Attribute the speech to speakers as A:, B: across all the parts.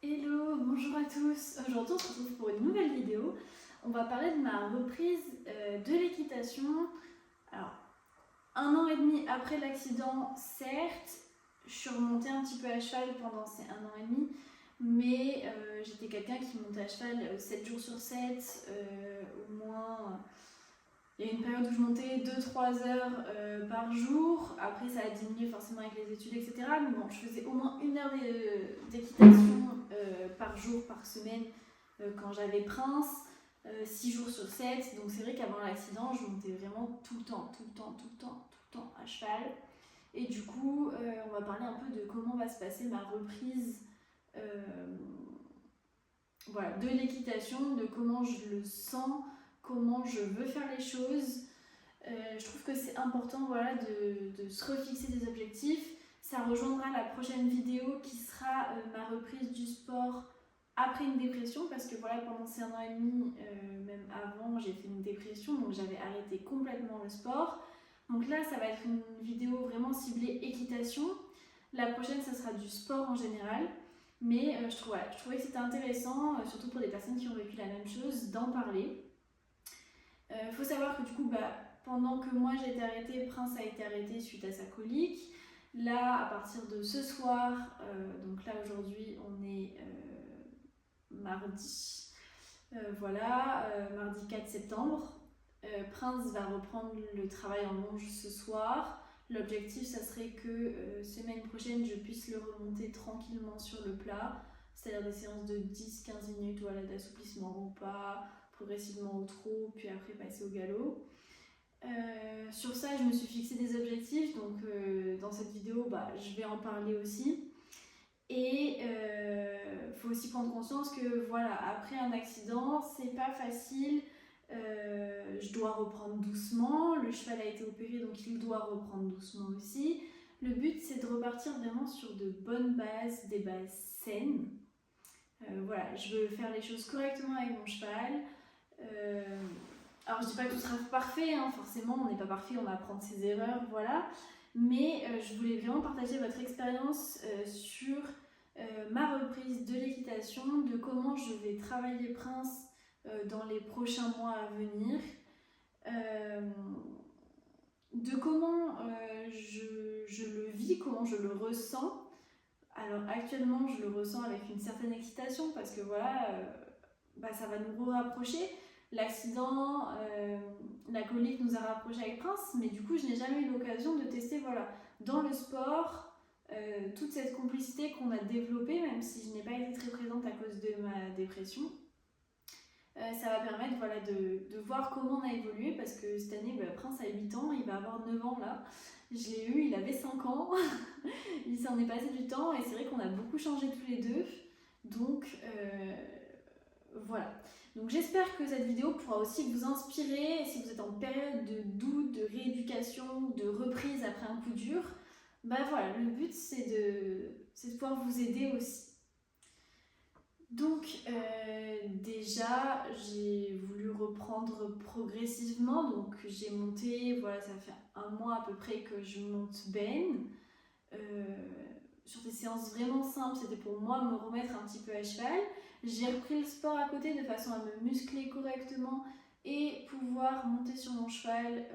A: Hello, bonjour à tous. Aujourd'hui on se retrouve pour une nouvelle vidéo. On va parler de ma reprise de l'équitation. Alors, 1 an et demi après l'accident, certes, je suis remontée un petit peu à cheval pendant ces 1 an et demi, mais j'étais quelqu'un qui montait à cheval 7 jours sur 7, au moins. Il y a une période où je montais 2-3 heures par jour. Après, ça a diminué forcément avec les études, etc. Mais bon, je faisais au moins 1 heure d'équitation par jour, par semaine, quand j'avais Prince, 6 jours sur 7. Donc c'est vrai qu'avant l'accident, je montais vraiment tout le temps, tout le temps, tout le temps, tout le temps à cheval. Et du coup, on va parler un peu de comment va se passer ma reprise voilà, de l'équitation, de comment je le sens, comment je veux faire les choses. Je trouve que c'est important voilà, de se refixer des objectifs. Ça rejoindra la prochaine vidéo qui sera ma reprise du sport après une dépression, parce que voilà, pendant ces 1 an et demi, même avant, j'ai fait une dépression, donc j'avais arrêté complètement le sport. Donc là, ça va être une vidéo vraiment ciblée équitation. La prochaine, ça sera du sport en général. Mais je trouvais que c'était intéressant, surtout pour des personnes qui ont vécu la même chose, d'en parler. Faut savoir que du coup, pendant que moi j'ai été arrêtée, Prince a été arrêté suite à sa colique. Là, à partir de ce soir, donc là aujourd'hui on est mardi, mardi 4 septembre. Prince va reprendre le travail en longe ce soir. L'objectif, ça serait que semaine prochaine, je puisse le remonter tranquillement sur le plat, c'est-à-dire des séances de 10-15 minutes voilà, d'assouplissement au pas, progressivement au trot, puis après passer au galop. Sur ça, je me suis fixé des objectifs, donc dans cette vidéo, je vais en parler aussi. Et faut aussi prendre conscience que voilà, après un accident, c'est pas facile. Je dois reprendre doucement. Le cheval a été opéré, donc il doit reprendre doucement aussi. Le but, c'est de repartir vraiment sur de bonnes bases, des bases saines. Voilà, je veux faire les choses correctement avec mon cheval. Alors je dis pas que tout sera parfait, hein, forcément on n'est pas parfait, on apprend de ses erreurs, voilà. Mais je voulais vraiment partager votre expérience sur ma reprise de l'équitation, de comment je vais travailler Prince dans les prochains mois à venir, de comment je le vis, comment je le ressens. Alors actuellement je le ressens avec une certaine excitation parce que voilà, ça va nous rapprocher. L'accident, la colique nous a rapprochés avec Prince, mais du coup je n'ai jamais eu l'occasion de tester voilà, dans le sport toute cette complicité qu'on a développée, même si je n'ai pas été très présente à cause de ma dépression. Ça va permettre voilà, de voir comment on a évolué, parce que cette année, Prince a 8 ans, il va avoir 9 ans là. Je l'ai eu, il avait 5 ans, il s'en est passé du temps, et c'est vrai qu'on a beaucoup changé tous les deux. Donc voilà. Donc j'espère que cette vidéo pourra aussi vous inspirer si vous êtes en période de doute, de rééducation, de reprise après un coup dur. Voilà, le but c'est de pouvoir vous aider aussi. Donc déjà j'ai voulu reprendre progressivement, donc j'ai monté, voilà, ça fait 1 mois à peu près que je monte Ben. Sur des séances vraiment simples, c'était pour moi me remettre un petit peu à cheval. J'ai repris le sport à côté de façon à me muscler correctement et pouvoir monter sur mon cheval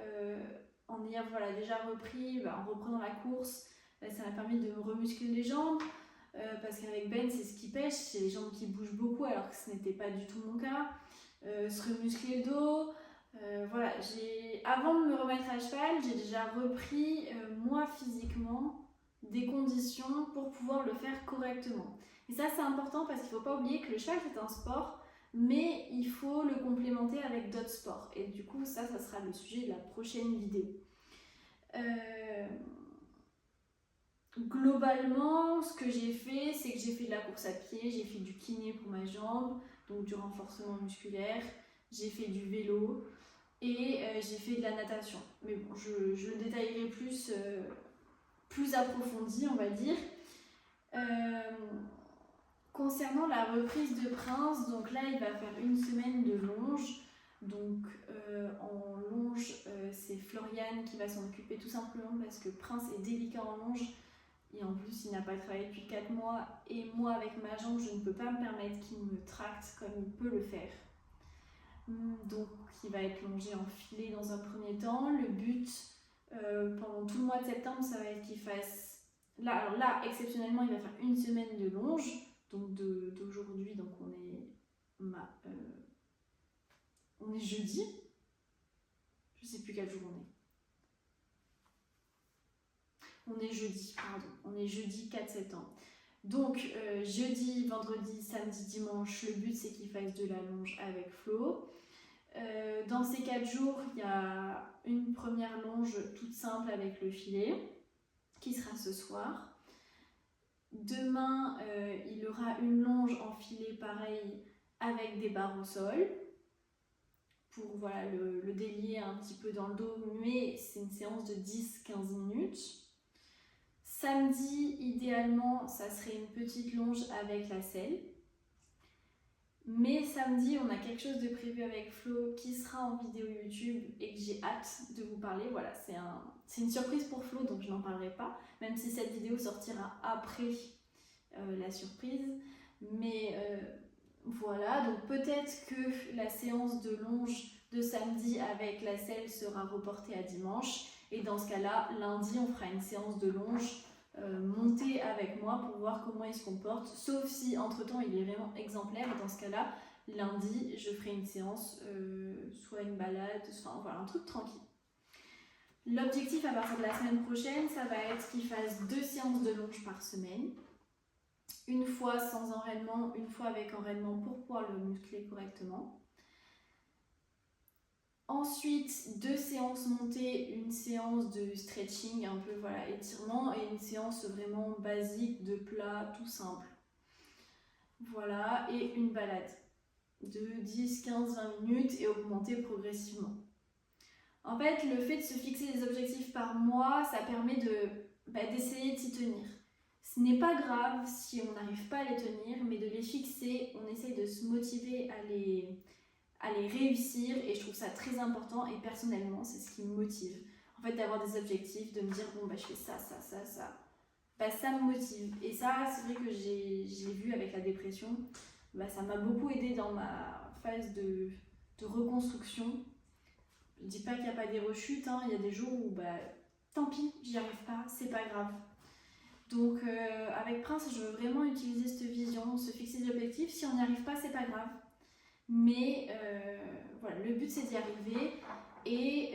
A: en ayant voilà, déjà repris, en reprenant la course. Ça m'a permis de me remuscler les jambes. Parce qu'avec Ben, c'est ce qui pêche, c'est les jambes qui bougent beaucoup alors que ce n'était pas du tout mon cas. Se remuscler le dos. Voilà, avant de me remettre à cheval, j'ai déjà repris moi physiquement des conditions pour pouvoir le faire correctement. Et ça c'est important parce qu'il ne faut pas oublier que le cheval c'est un sport, mais il faut le complémenter avec d'autres sports. Et du coup ça sera le sujet de la prochaine vidéo. Globalement, ce que j'ai fait, c'est que j'ai fait de la course à pied, j'ai fait du kiné pour ma jambe, donc du renforcement musculaire, j'ai fait du vélo et j'ai fait de la natation. Mais bon, je le détaillerai plus approfondi, on va dire. Concernant la reprise de Prince, donc là, il va faire 1 semaine de longe. Donc en longe, c'est Floriane qui va s'en occuper tout simplement parce que Prince est délicat en longe. Et en plus, il n'a pas travaillé depuis 4 mois. Et moi, avec ma jambe, je ne peux pas me permettre qu'il me tracte comme il peut le faire. Donc, il va être longé en filet dans un premier temps. Le but, pendant tout le mois de septembre, ça va être qu'il fasse... Alors là, exceptionnellement, il va faire une semaine de longe. Donc, d'aujourd'hui, donc on est jeudi. Je sais plus quel jour on est. On est jeudi, pardon. On est jeudi 4 septembre. Donc, jeudi, vendredi, samedi, dimanche, le but c'est qu'il fasse de la longe avec Flo. Dans ces 4 jours, il y a une première longe toute simple avec le filet, qui sera ce soir. Demain, il aura une longe en filet pareil avec des barres au sol, pour voilà, le délier un petit peu dans le dos, mais c'est une séance de 10-15 minutes. Samedi, idéalement, ça serait une petite longe avec la selle. Mais samedi, on a quelque chose de prévu avec Flo qui sera en vidéo YouTube et que j'ai hâte de vous parler. Voilà, c'est une surprise pour Flo, donc je n'en parlerai pas, même si cette vidéo sortira après la surprise. Mais voilà, donc peut-être que la séance de longe de samedi avec la selle sera reportée à dimanche. Et dans ce cas-là, lundi, on fera une séance de longe montée avec moi pour voir comment il se comporte. Sauf si, entre-temps, il est vraiment exemplaire. Et dans ce cas-là, lundi, je ferai une séance, soit une balade, enfin voilà, un truc tranquille. L'objectif à partir de la semaine prochaine, ça va être qu'il fasse 2 séances de longe par semaine. Une fois sans enraînement, une fois avec enraînement pour pouvoir le muscler correctement. Ensuite, 2 séances montées, une séance de stretching, un peu voilà, étirement, et une séance vraiment basique de plat, tout simple. Voilà, et une balade de 10, 15, 20 minutes et augmenter progressivement. En fait, le fait de se fixer des objectifs par mois, ça permet d'essayer de s'y tenir. Ce n'est pas grave si on n'arrive pas à les tenir, mais de les fixer, on essaye de se motiver à les réussir, et je trouve ça très important, et personnellement c'est ce qui me motive en fait, d'avoir des objectifs, de me dire bon je fais ça, ça me motive. Et ça, c'est vrai que j'ai vu avec la dépression, ça m'a beaucoup aidé dans ma phase de reconstruction. Je dis pas qu'il n'y a pas des rechutes, il y a des jours où tant pis, j'y arrive pas, c'est pas grave. Donc avec Prince, je veux vraiment utiliser cette vision, se fixer des objectifs. Si on n'y arrive pas, c'est pas grave. Mais voilà, le but c'est d'y arriver, et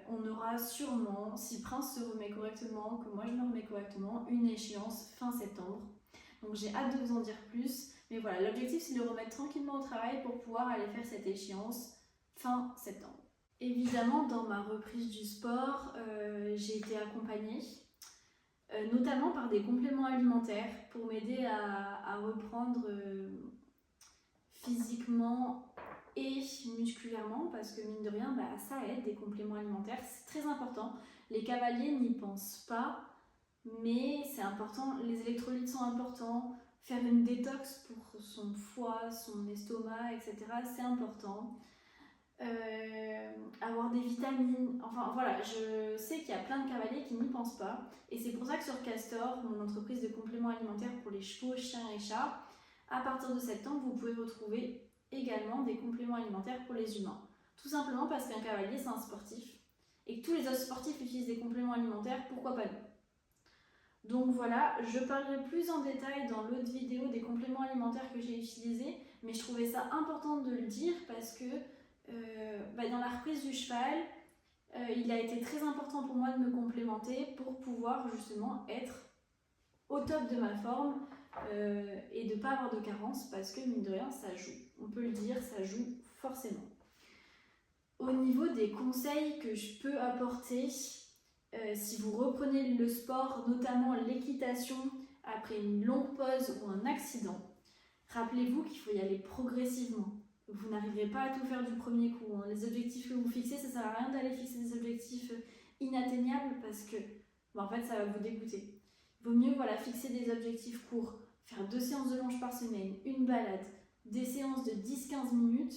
A: on aura sûrement, si Prince se remet correctement, que moi je me remets correctement, une échéance fin septembre. Donc j'ai hâte de vous en dire plus, mais voilà, l'objectif c'est de le remettre tranquillement au travail pour pouvoir aller faire cette échéance fin septembre. Évidemment, dans ma reprise du sport, j'ai été accompagnée, notamment par des compléments alimentaires pour m'aider à reprendre physiquement et musculairement, parce que mine de rien, ça aide, des compléments alimentaires, c'est très important. Les cavaliers n'y pensent pas, mais c'est important, les électrolytes sont importants, faire une détox pour son foie, son estomac, etc., c'est important. Avoir des vitamines, enfin voilà, je sais qu'il y a plein de cavaliers qui n'y pensent pas, et c'est pour ça que sur Castor, mon entreprise de compléments alimentaires pour les chevaux, chiens et chats, à partir de septembre, vous pouvez retrouver également des compléments alimentaires pour les humains. Tout simplement parce qu'un cavalier, c'est un sportif, et que tous les autres sportifs utilisent des compléments alimentaires, pourquoi pas nous? Donc voilà, je parlerai plus en détail dans l'autre vidéo des compléments alimentaires que j'ai utilisés, mais je trouvais ça important de le dire parce que dans la reprise du cheval, il a été très important pour moi de me complémenter pour pouvoir justement être au top de ma forme et de ne pas avoir de carence, parce que mine de rien ça joue, on peut le dire, ça joue forcément. Au niveau des conseils que je peux apporter, si vous reprenez le sport, notamment l'équitation, après une longue pause ou un accident, rappelez-vous qu'il faut y aller progressivement. Vous n'arriverez pas à tout faire du premier coup. Les objectifs que vous fixez, ça ne sert à rien d'aller fixer des objectifs inatteignables, parce que en fait ça va vous dégoûter. Il vaut mieux fixer des objectifs courts, faire 2 séances de longe par semaine, une balade, des séances de 10-15 minutes,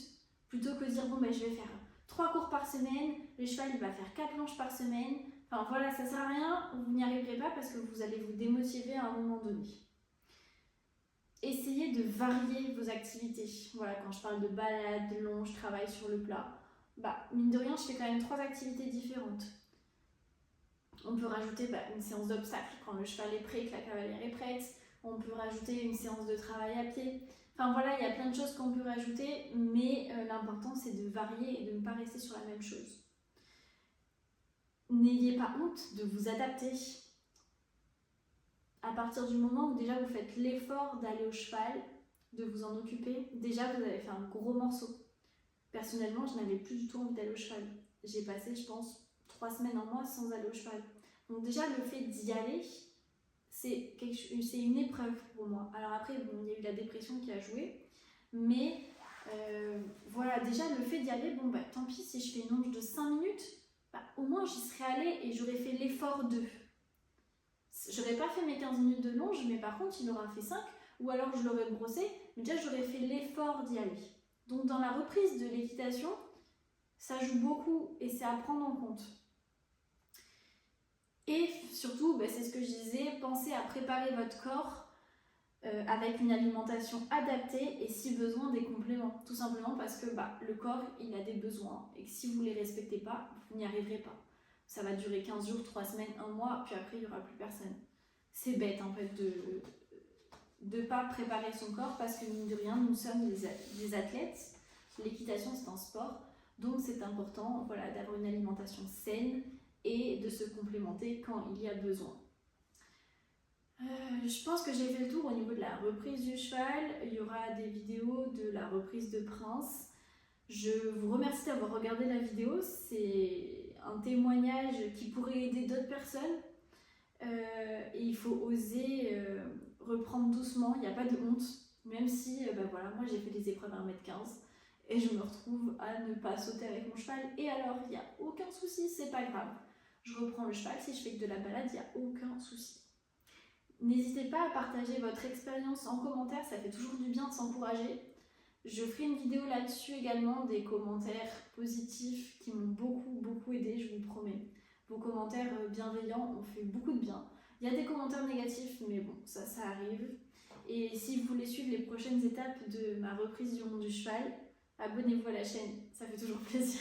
A: plutôt que de dire je vais faire 3 cours par semaine, le cheval il va faire 4 longes par semaine, Enfin voilà, ça sert à rien, vous n'y arriverez pas parce que vous allez vous démotiver à un moment donné. Essayez de varier vos activités. Voilà, quand je parle de balade, de longe, travail sur le plat, mine de rien, je fais quand même 3 activités différentes. On peut rajouter une séance d'obstacles quand le cheval est prêt, que la cavalière est prête. On peut rajouter une séance de travail à pied. Enfin voilà, il y a plein de choses qu'on peut rajouter, mais l'important c'est de varier et de ne pas rester sur la même chose. N'ayez pas honte de vous adapter. À partir du moment où déjà vous faites l'effort d'aller au cheval, de vous en occuper, déjà vous avez fait un gros morceau. Personnellement, je n'avais plus du tout envie d'aller au cheval. J'ai passé, je pense, 3 semaines, un mois sans aller au cheval. Donc déjà, le fait d'y aller, c'est une épreuve pour moi. Alors après, bon, il y a eu la dépression qui a joué, mais voilà, déjà le fait d'y aller, tant pis si je fais une longe de 5 minutes, au moins j'y serais allée et j'aurais fait l'effort de. J'aurais pas fait mes 15 minutes de longe, mais par contre il aura fait 5, ou alors je l'aurais brossé, mais déjà j'aurais fait l'effort d'y aller. Donc dans la reprise de l'équitation, ça joue beaucoup et c'est à prendre en compte. Et surtout, c'est ce que je disais, pensez à préparer votre corps avec une alimentation adaptée et si besoin des compléments. Tout simplement parce que le corps, il a des besoins et que si vous ne les respectez pas, vous n'y arriverez pas. Ça va durer 15 jours, 3 semaines, 1 mois, puis après il n'y aura plus personne. C'est bête en fait de ne pas préparer son corps parce que mine de rien, nous sommes des athlètes. L'équitation, c'est un sport, donc c'est important d'avoir une alimentation saine et de se complémenter quand il y a besoin. Je pense que j'ai fait le tour au niveau de la reprise du cheval. Il y aura des vidéos de la reprise de Prince. Je vous remercie d'avoir regardé la vidéo. C'est un témoignage qui pourrait aider d'autres personnes. Et il faut oser reprendre doucement. Il n'y a pas de honte. Même si, moi j'ai fait des épreuves à 1m15 et je me retrouve à ne pas sauter avec mon cheval. Et alors, il n'y a aucun souci, c'est pas grave. Je reprends le cheval. Si je fais que de la balade, il n'y a aucun souci. N'hésitez pas à partager votre expérience en commentaire, ça fait toujours du bien de s'encourager. Je ferai une vidéo là-dessus également, des commentaires positifs qui m'ont beaucoup aidé, je vous promets. Vos commentaires bienveillants ont fait beaucoup de bien. Il y a des commentaires négatifs, mais bon, ça arrive. Et si vous voulez suivre les prochaines étapes de ma reprise du monde du cheval, abonnez-vous à la chaîne, ça fait toujours plaisir.